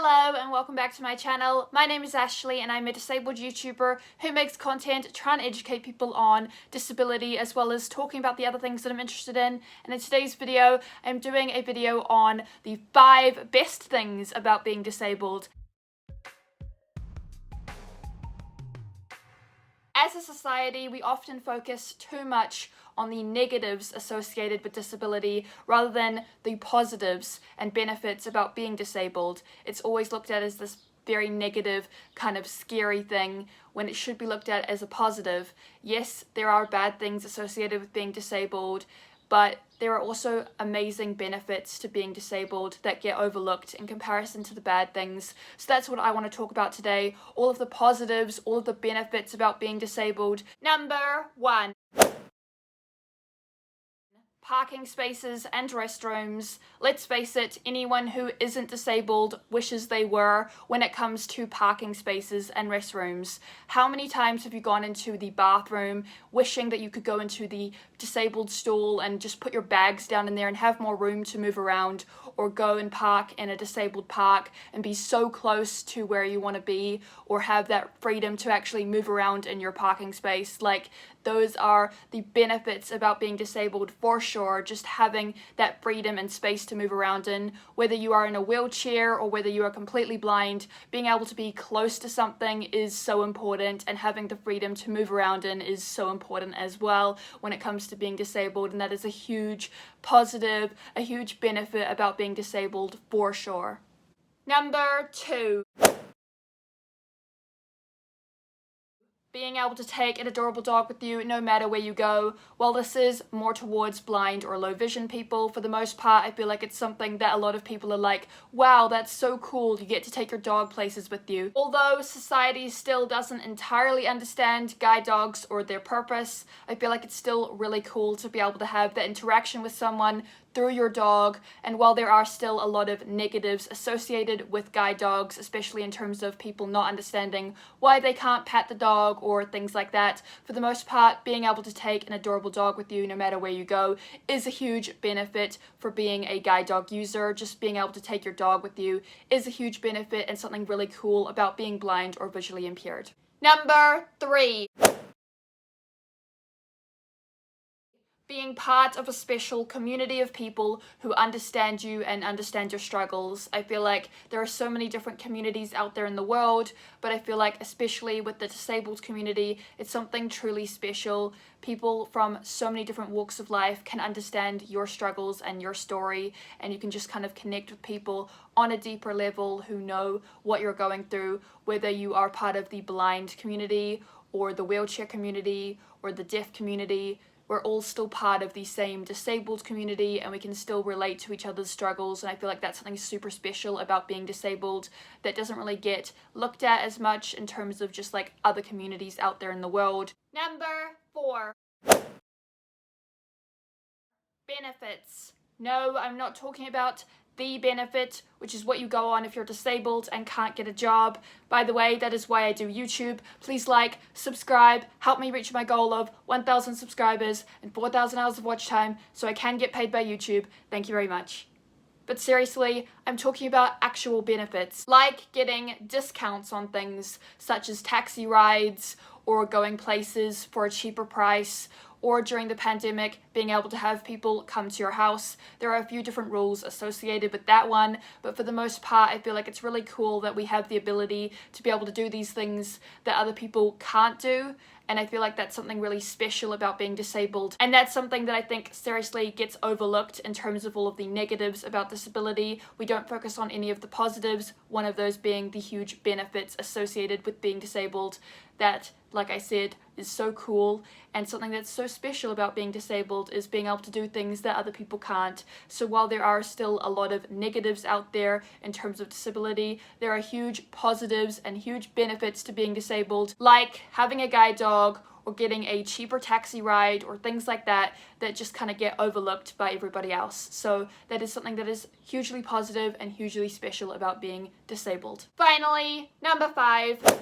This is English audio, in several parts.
Hello and welcome back to my channel. My name is Ashley and I'm a disabled YouTuber who makes content trying to educate people on disability as well as talking about the other things that I'm interested in. And in today's video, I'm doing a video on the 5 best things about being disabled. As a society, we often focus too much on the negatives associated with disability rather than the positives and benefits about being disabled. It's always looked at as this very negative, kind of scary thing when it should be looked at as a positive. Yes, there are bad things associated with being disabled, but there are also amazing benefits to being disabled that get overlooked in comparison to the bad things. So that's what I want to talk about today. All of the positives, all of the benefits about being disabled. Number 1. Parking spaces and restrooms. Let's face it, anyone who isn't disabled wishes they were when it comes to parking spaces and restrooms. How many times have you gone into the bathroom wishing that you could go into the disabled stall and just put your bags down in there and have more room to move around, or go and park in a disabled park and be so close to where you want to be, or have that freedom to actually move around in your parking space? Like, those are the benefits about being disabled for sure, just having that freedom and space to move around in. Whether you are in a wheelchair or whether you are completely blind, being able to be close to something is so important, and having the freedom to move around in is so important as well when it comes to being disabled, and that is a huge positive, a huge benefit about being disabled for sure. Number 2. Being able to take an adorable dog with you no matter where you go. While this is more towards blind or low vision people, for the most part I feel like it's something that a lot of people are like, wow, that's so cool, you get to take your dog places with you. Although society still doesn't entirely understand guide dogs or their purpose, I feel like it's still really cool to be able to have that interaction with someone through your dog. And while there are still a lot of negatives associated with guide dogs, especially in terms of people not understanding why they can't pat the dog or things like that, for the most part, being able to take an adorable dog with you no matter where you go is a huge benefit for being a guide dog user. Just being able to take your dog with you is a huge benefit and something really cool about being blind or visually impaired. Number 3. Being part of a special community of people who understand you and understand your struggles. I feel like there are so many different communities out there in the world, but I feel like especially with the disabled community, it's something truly special. People from so many different walks of life can understand your struggles and your story, and you can just kind of connect with people on a deeper level who know what you're going through, whether you are part of the blind community or the wheelchair community or the deaf community. We're all still part of the same disabled community, and we can still relate to each other's struggles, and I feel like that's something super special about being disabled that doesn't really get looked at as much in terms of just like other communities out there in the world. Number 4. Benefits. No, I'm not talking about the benefit, which is what you go on if you're disabled and can't get a job. By the way, that is why I do YouTube. Please like, subscribe, help me reach my goal of 1,000 subscribers and 4,000 hours of watch time so I can get paid by YouTube. Thank you very much. But seriously, I'm talking about actual benefits, like getting discounts on things such as taxi rides or going places for a cheaper price, or during the pandemic, being able to have people come to your house. There are a few different rules associated with that one, but for the most part, I feel like it's really cool that we have the ability to be able to do these things that other people can't do. And I feel like that's something really special about being disabled. And that's something that I think seriously gets overlooked in terms of all of the negatives about disability. We don't focus on any of the positives, one of those being the huge benefits associated with being disabled. That, like I said, is so cool, and something that's so special about being disabled is being able to do things that other people can't. So while there are still a lot of negatives out there in terms of disability, there are huge positives and huge benefits to being disabled, like having a guide dog or getting a cheaper taxi ride or things like that, that just kind of get overlooked by everybody else. So that is something that is hugely positive and hugely special about being disabled. Finally, number 5.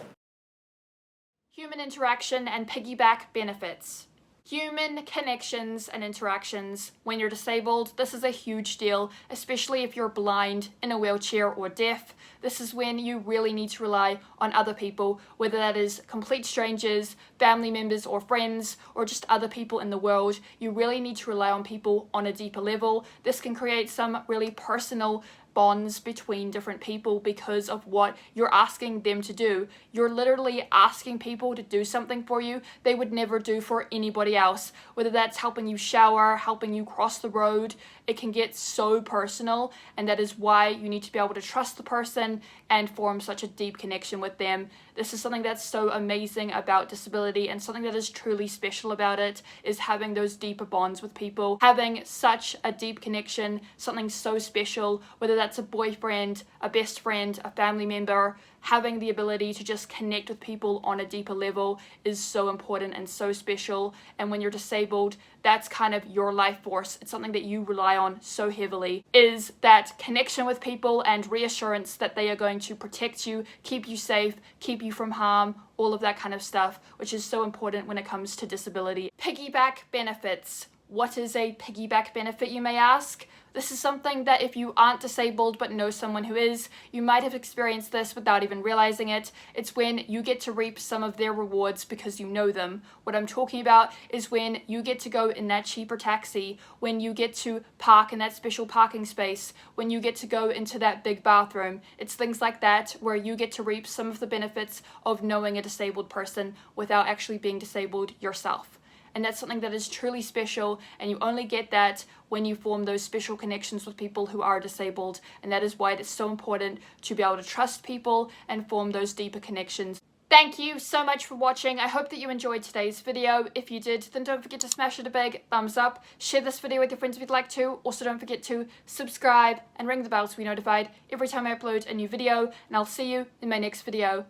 Human interaction and piggyback benefits. Human connections and interactions. When you're disabled, this is a huge deal, especially if you're blind, in a wheelchair, or deaf. This is when you really need to rely on other people, whether that is complete strangers, family members or friends, or just other people in the world. You really need to rely on people on a deeper level. This can create some really personal bonds between different people because of what you're asking them to do. You're literally asking people to do something for you they would never do for anybody else, whether that's helping you shower, helping you cross the road. It can get so personal, and that is why you need to be able to trust the person and form such a deep connection with them. This is something that's so amazing about disability, and something that is truly special about it is having those deeper bonds with people, having such a deep connection, something so special, whether that's a boyfriend, a best friend, a family member. Having the ability to just connect with people on a deeper level is so important and so special. And when you're disabled, that's kind of your life force. It's something that you rely on so heavily, is that connection with people and reassurance that they are going to protect you, keep you safe, keep you from harm, all of that kind of stuff, which is so important when it comes to disability. Piggyback benefits. What is a piggyback benefit, you may ask? This is something that if you aren't disabled but know someone who is, you might have experienced this without even realizing it. It's when you get to reap some of their rewards because you know them. What I'm talking about is when you get to go in that cheaper taxi, when you get to park in that special parking space, when you get to go into that big bathroom. It's things like that where you get to reap some of the benefits of knowing a disabled person without actually being disabled yourself. And that's something that is truly special, and you only get that when you form those special connections with people who are disabled. And that is why it is so important to be able to trust people and form those deeper connections. Thank you so much for watching. I hope that you enjoyed today's video. If you did, then don't forget to smash it a big thumbs up. Share this video with your friends if you'd like to. Also, don't forget to subscribe and ring the bell to be notified every time I upload a new video. And I'll see you in my next video.